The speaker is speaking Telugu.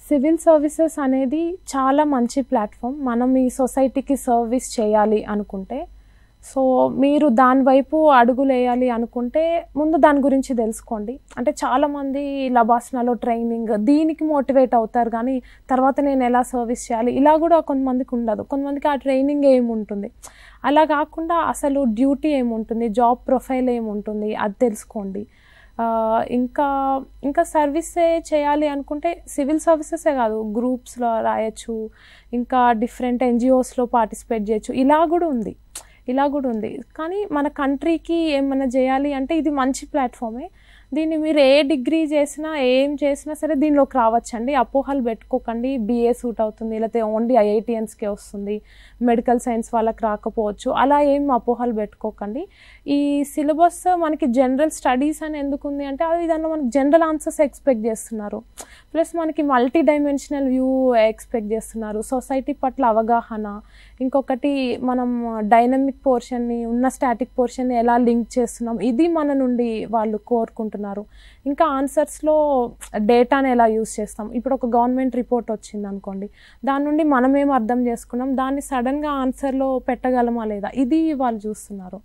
సివిల్ సర్వీసెస్ అనేది చాలా మంచి ప్లాట్ఫామ్. మనం ఈ సొసైటీకి సర్వీస్ చేయాలి అనుకుంటే, సో మీరు దాని వైపు అడుగులేయాలి అనుకుంటే ముందు దాని గురించి తెలుసుకోండి. అంటే చాలామంది లబాసనాలో ట్రైనింగ్ దీనికి మోటివేట్ అవుతారు, కానీ తర్వాత నేను ఎలా సర్వీస్ చేయాలి ఇలా కూడా కొంతమందికి ఉండదు. కొంతమందికి ఆ ట్రైనింగ్ ఏముంటుంది, అలా కాకుండా అసలు డ్యూటీ ఏముంటుంది, జాబ్ ప్రొఫైల్ ఏముంటుంది అది తెలుసుకోండి. ఇంకా ఇంకా సర్వీసే చేయాలి అనుకుంటే సివిల్ సర్వీసెసే కాదు, గ్రూప్స్లో రాయొచ్చు, ఇంకా డిఫరెంట్ ఎన్జిఓస్లో పార్టిసిపేట్ చేయొచ్చు, ఇలా కూడా ఉంది. కానీ మన కంట్రీకి ఏమన్నా చేయాలి అంటే ఇది మంచి ప్లాట్ఫామే. దీన్ని మీరు ఏ డిగ్రీ చేసినా ఏం చేసినా సరే దీనిలోకి రావచ్చండి. అపోహలు పెట్టుకోకండి BA సూట్ అవుతుంది లేకపోతే ఓన్లీ IITiansకే వస్తుంది, మెడికల్ సైన్స్ వాళ్ళకి రాకపోవచ్చు, అలా ఏం అపోహలు పెట్టుకోకండి. ఈ సిలబస్ మనకి జనరల్ స్టడీస్ అని ఎందుకు ఉంది అంటే అది దానిలో మనకి జనరల్ ఆన్సర్స్ ఎక్స్పెక్ట్ చేస్తున్నారు, ప్లస్ మనకి మల్టీ డైమెన్షనల్ వ్యూ ఎక్స్పెక్ట్ చేస్తున్నారు, సొసైటీ పట్ల అవగాహన, ఇంకొకటి మనం డైనమిక్ పోర్షన్ని ఉన్న స్టాటిక్ పోర్షన్ని ఎలా లింక్ చేస్తున్నాం ఇది మన నుండి వాళ్ళు కోరుకుంటున్నారు. ఇంకా ఆన్సర్స్లో డేటాని ఎలా యూస్ చేస్తాం, ఇప్పుడు ఒక గవర్నమెంట్ రిపోర్ట్ వచ్చింది అనుకోండి, దాని నుండి మనమేం అర్థం చేసుకున్నాం, దాన్ని సడన్గా ఆన్సర్లో పెట్టగలమా లేదా, ఇది వాళ్ళు చూస్తున్నారు.